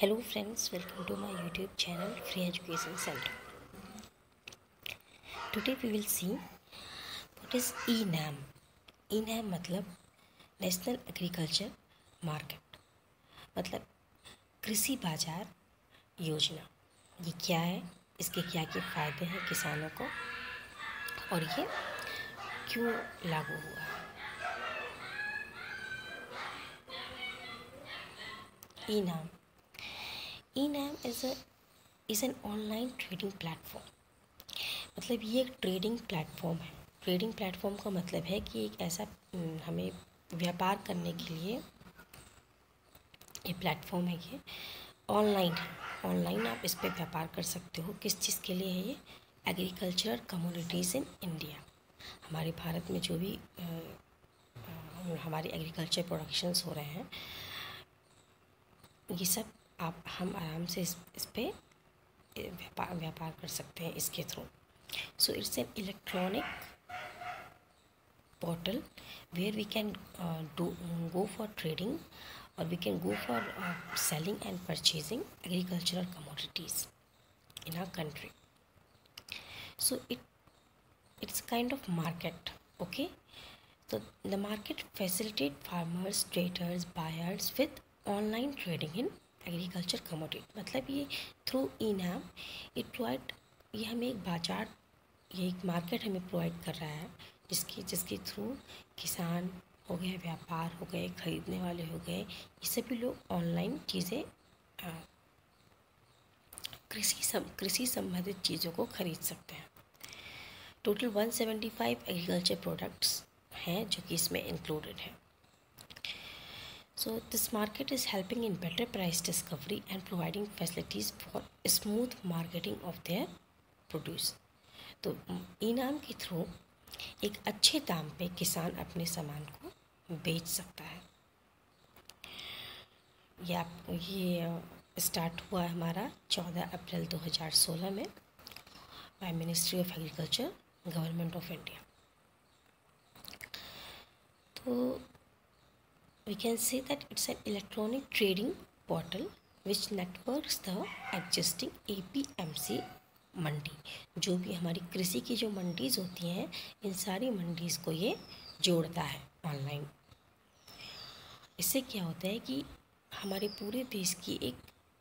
Hello friends, welcome to my YouTube channel Free Education Center. Today we will see what is ENAM. ENAM मतलब national agriculture market, मतलब कृषि बाजार योजना। ये क्या है, इसके क्या क्या फ़ायदे हैं किसानों को और ये क्यों लागू हुआ है। ENAM is an online trading platform. मतलब ये एक ट्रेडिंग प्लेटफॉर्म है। ट्रेडिंग प्लेटफॉर्म का मतलब है कि एक ऐसा हमें व्यापार करने के लिए ये प्लेटफॉर्म है। ये ऑनलाइन है। ऑनलाइन आप इस पर व्यापार कर सकते हो। किस चीज़ के लिए है ये? Agricultural commodities in India. हमारे भारत में जो भी हमारी एग्रीकल्चर प्रोडक्शंस हो रहे हैं, ये सब हम आराम से इस पे व्यापार कर सकते हैं इसके through. So it's an electronic portal where we can go for trading, or we can go for selling and purchasing agricultural commodities in our country. So it's kind of market, okay? So the market facilitate farmers, traders, buyers with online trading in agriculture commodity. मतलब ये through ENAM ये हमें एक बाजार, ये एक market हमें provide कर रहा है, जिसके थ्रू किसान हो गए, व्यापार हो गए, ख़रीदने वाले हो गए, ये सभी लोग ऑनलाइन चीज़ें कृषि संबंधित चीज़ों को खरीद सकते हैं। टोटल 175 एग्रीकल्चर प्रोडक्ट्स हैं जो कि इसमें इंक्लूडेड है। So this market is helping in better price discovery and providing facilities for smooth marketing of their produce. तो ENAM के थ्रू एक अच्छे दाम पे किसान अपने सामान को बेच सकता है। ये स्टार्ट हुआ है हमारा 14 अप्रैल 2016 में by ministry of agriculture, government of India. तो we can say that it's an electronic trading portal which networks the existing APMC मंडी। जो भी हमारी कृषि की जो मंडीज़ होती हैं, इन सारी मंडीज़ को ये जोड़ता है ऑनलाइन। इससे क्या होता है कि हमारे पूरे देश की एक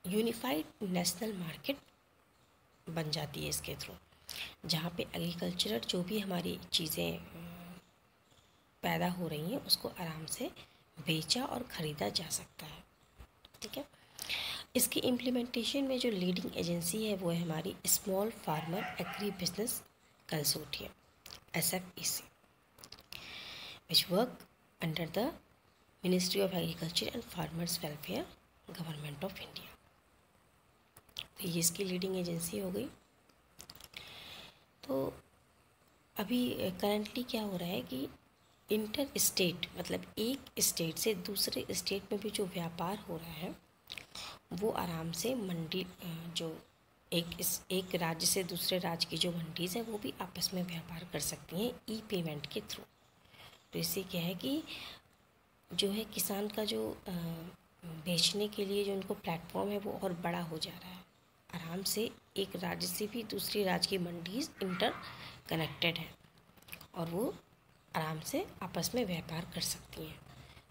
यूनिफाइड नेशनल मार्केट बन जाती है इसके थ्रू, जहाँ पे एग्रीकल्चरल जो भी हमारी चीज़ें पैदा हो रही हैं उसको आराम से बेचा और ख़रीदा जा सकता है। ठीक है। इसकी इम्प्लीमेंटेशन में जो लीडिंग एजेंसी है वो है हमारी small farmer agri business consortium SFEC, which work under the ministry of agriculture and farmers welfare, government of India. तो ये इसकी लीडिंग एजेंसी हो गई। तो अभी करंटली क्या हो रहा है कि इंटर स्टेट, मतलब एक स्टेट से दूसरे स्टेट में भी जो व्यापार हो रहा है वो आराम से मंडी, जो एक राज्य से दूसरे राज्य की जो मंडीज़ हैं वो भी आपस में व्यापार कर सकती हैं ई पेमेंट के थ्रू। तो इससे क्या है कि जो है किसान का जो बेचने के लिए जो उनको प्लेटफॉर्म है वो और बड़ा हो जा रहा है। आराम से एक राज्य से भी दूसरी राज्य की मंडीज़ इंटर कनेक्टेड हैं और वो आराम से आपस में व्यापार कर सकती हैं।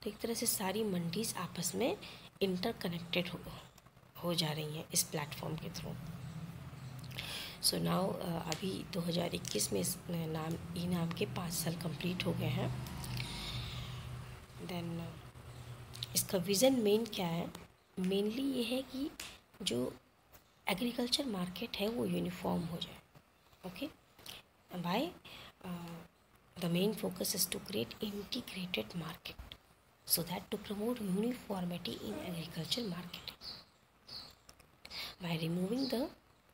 तो एक तरह से सारी मंडीज़ आपस में इंटरकनेक्टेड हो जा रही हैं इस प्लेटफॉर्म के थ्रू। सो नाउ अभी 2021 में इस ENAM के 5 साल कंप्लीट हो गए हैं। देन इसका विज़न मेन क्या है? मेनली ये है कि जो एग्रीकल्चर मार्केट है वो यूनिफॉर्म हो जाए। Okay, by the main focus is to create integrated market so that to promote uniformity in agriculture marketing by removing the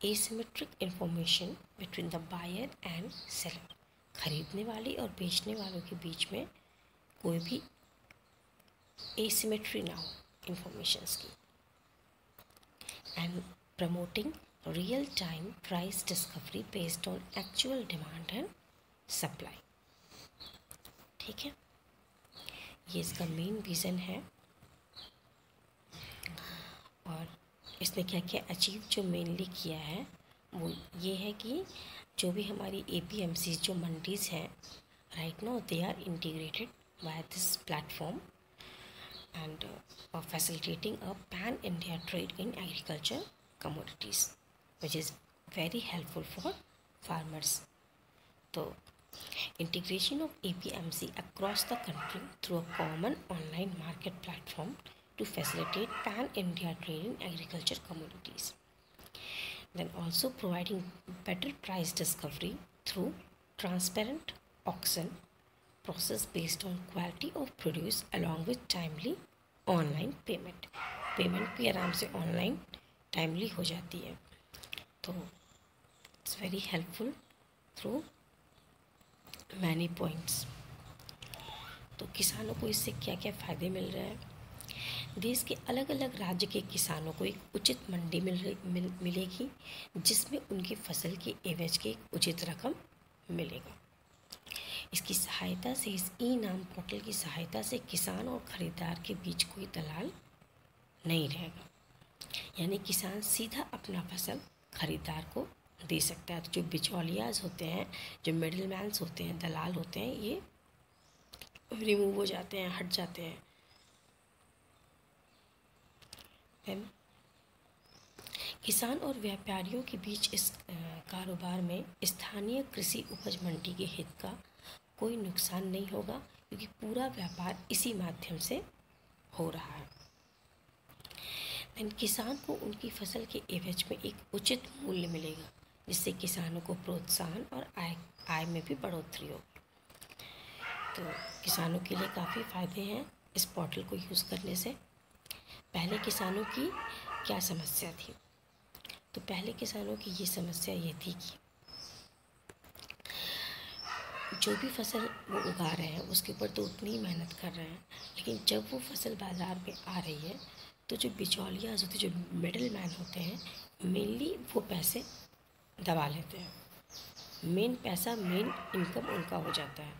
asymmetric information between the buyer and seller। खरीदने वाले और बेचने वालों के बीच में कोई भी asymmetry ना हो informations की, and promoting real time price discovery based on actual demand and supply। ठीक है, ये इसका मेन विज़न है। और इसने क्या क्या अचीव जो मेनली किया है वो ये है कि जो भी हमारी APMC जो मंडीज़ हैं, right now they are integrated by this platform and facilitating a pan-India trade in agriculture commodities, which is very helpful for farmers. So, integration of APMC across the country through a common online market platform to facilitate pan-India trade in agriculture commodities. Then also providing better price discovery through transparent auction process based on quality of produce along with timely online payment भी आराम से online timely हो जाती है। तो it's very helpful through many points. तो किसानों को इससे क्या क्या फ़ायदे मिल रहे हैं? देश के अलग अलग राज्य के किसानों को एक उचित मंडी मिलेगी जिसमें उनकी फसल के एवज की एक उचित रकम मिलेगा। इसकी सहायता से, इस ई नाम पोर्टल की सहायता से किसान और ख़रीदार के बीच कोई दलाल नहीं रहेगा, यानी किसान सीधा अपना फसल ख़रीदार को दे सकता है। तो जो बिचौलियाज होते हैं, जो मिडिल मैन्स होते हैं, दलाल होते हैं, ये रिमूव हो जाते हैं, हट जाते हैं। देन किसान और व्यापारियों के बीच इस कारोबार में स्थानीय कृषि उपज मंडी के हित का कोई नुकसान नहीं होगा, क्योंकि पूरा व्यापार इसी माध्यम से हो रहा है। देन किसान को उनकी फसल के एवज में एक उचित मूल्य मिलेगा, जिससे किसानों को प्रोत्साहन और आय में भी बढ़ोतरी होगी। तो किसानों के लिए काफ़ी फ़ायदे हैं इस पोर्टल को यूज़ करने से। पहले किसानों की क्या समस्या थी? तो पहले किसानों की ये समस्या ये थी कि जो भी फसल वो उगा रहे हैं उसके ऊपर तो उतनी ही मेहनत कर रहे हैं, लेकिन जब वो फसल बाज़ार में आ रही है तो जो बिचौलिया होते हैं, जो मिडिल मैन होते हैं, मेनली वो पैसे दबा लेते हैं। मेन पैसा, मेन इनकम उनका हो जाता है।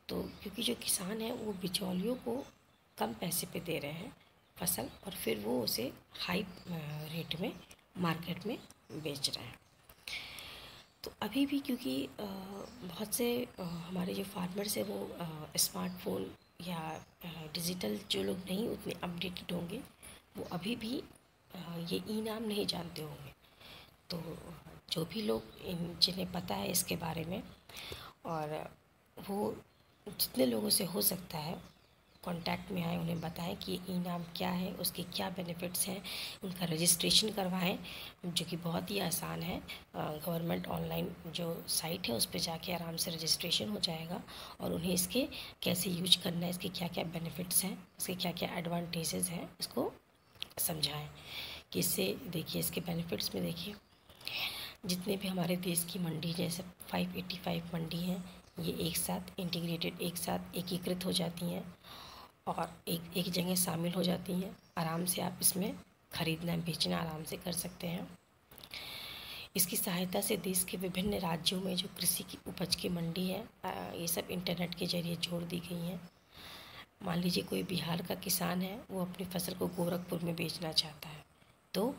तो क्योंकि जो किसान है वो बिचौलियों को कम पैसे पे दे रहे हैं फसल, और फिर वो उसे हाई रेट में मार्केट में बेच रहे हैं। तो अभी भी क्योंकि बहुत से हमारे जो फार्मर्स हैं वो स्मार्टफोन या डिजिटल जो लोग नहीं उतने अपडेटेड होंगे, वो अभी भी ये ई नाम नहीं जानते होंगे। तो जो भी लोग जिन्हें पता है इसके बारे में, और वो जितने लोगों से हो सकता है कांटेक्ट में आए, उन्हें बताएं कि ई नाम क्या है, उसके क्या बेनिफिट्स हैं, उनका रजिस्ट्रेशन करवाएं, जो कि बहुत ही आसान है। गवर्नमेंट ऑनलाइन जो साइट है उस पर जाके आराम से रजिस्ट्रेशन हो जाएगा, और उन्हें इसके कैसे यूज करना है, इसके क्या क्या बेनिफिट्स हैं, इसके क्या क्या एडवांटेजेस हैं, इसको समझाएं कि इससे देखिए इसके बेनिफिट्स में देखिए जितने भी हमारे देश की मंडी, जैसे 585 मंडी हैं, ये एक साथ इंटीग्रेटेड, एक साथ एकीकृत हो जाती हैं और एक जगह शामिल हो जाती हैं। आराम से आप इसमें ख़रीदना बेचना आराम से कर सकते हैं। इसकी सहायता से देश के विभिन्न राज्यों में जो कृषि की उपज की मंडी है, ये सब इंटरनेट के जरिए जोड़ दी गई हैं। मान लीजिए कोई बिहार का किसान है, वो अपनी फसल को गोरखपुर में बेचना चाहता है, तो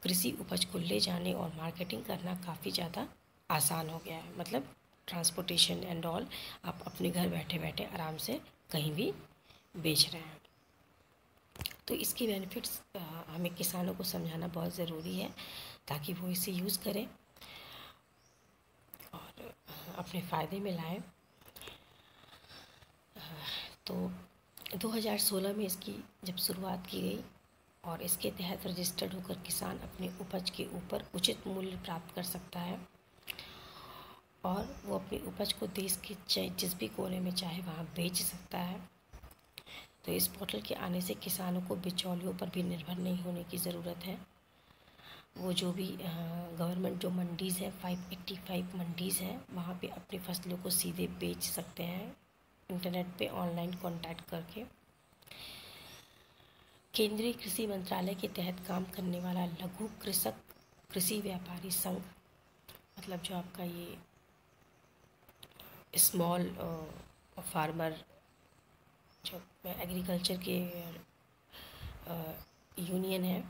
कृषि उपज को ले जाने और मार्केटिंग करना काफ़ी ज़्यादा आसान हो गया है। मतलब ट्रांसपोर्टेशन एंड ऑल, आप अपने घर बैठे बैठे आराम से कहीं भी बेच रहे हैं। तो इसकी बेनिफिट्स हमें किसानों को समझाना बहुत ज़रूरी है, ताकि वो इसे यूज़ करें और अपने फ़ायदे में लाएं। तो 2016 में इसकी जब शुरुआत की गई, और इसके तहत रजिस्टर्ड होकर किसान अपने उपज के ऊपर उचित मूल्य प्राप्त कर सकता है, और वो अपनी उपज को देश के जिस भी कोने में चाहे वहाँ बेच सकता है। तो इस पोर्टल के आने से किसानों को बिचौलियों पर भी निर्भर नहीं होने की ज़रूरत है। वो जो भी गवर्नमेंट जो मंडीज़ हैं, 585 मंडीज़ हैं, वहाँ पे अपनी फसलों को सीधे बेच सकते हैं इंटरनेट पे ऑनलाइन कांटेक्ट करके। केंद्रीय कृषि मंत्रालय के तहत काम करने वाला लघु कृषक कृषि व्यापारी संघ, मतलब जो आपका ये स्मॉल फार्मर जो एग्रीकल्चर के यूनियन है,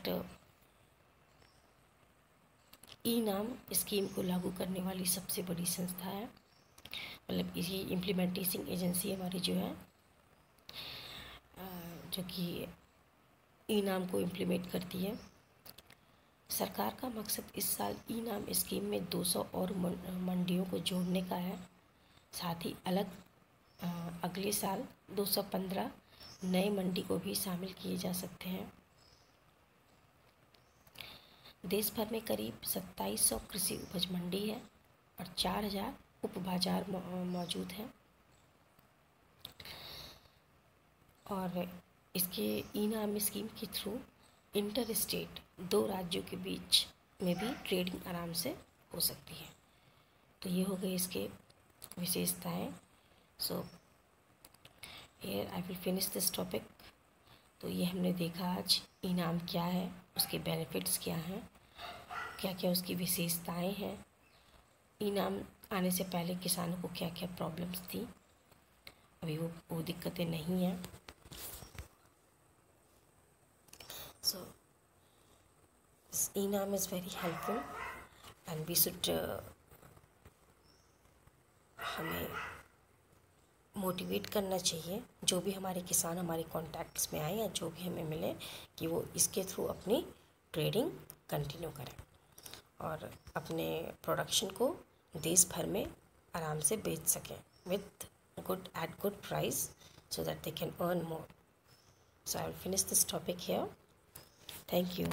दैट ई नाम स्कीम को लागू करने वाली सबसे बड़ी संस्था है, मतलब ये इम्प्लीमेंटेशन एजेंसी हमारी जो है, जो कि ई नाम को इम्प्लीमेंट करती है। सरकार का मकसद इस साल ई नाम स्कीम में 200 और मंडियों को जोड़ने का है। साथ ही अगले साल 215 नए मंडी को भी शामिल किए जा सकते हैं। देश भर में करीब 2700 कृषि उपज मंडी है और 4000 उप बाजार मौजूद हैं। और इसके ई नाम स्कीम के थ्रू इंटर स्टेट 2 राज्यों के बीच में भी ट्रेडिंग आराम से हो सकती है। तो ये हो गई इसके विशेषताएं। So here I will finish this topic. तो ये हमने देखा आज ई नाम क्या है, उसके बेनिफिट्स क्या हैं, क्या क्या उसकी विशेषताएं हैं, ई नाम आने से पहले किसानों को क्या क्या प्रॉब्लम्स थी, अभी वो दिक्कतें नहीं हैं। सो this e NAM is very helpful and we should हमें मोटिवेट करना चाहिए, जो भी हमारे किसान हमारे कॉन्टैक्ट्स में आए या जो भी हमें मिले, कि वो इसके थ्रू अपनी ट्रेडिंग कंटिन्यू करें और अपने प्रोडक्शन को देश भर में आराम से बेच सकें with at good price so that they can earn more. So I will finish this topic here. Thank you.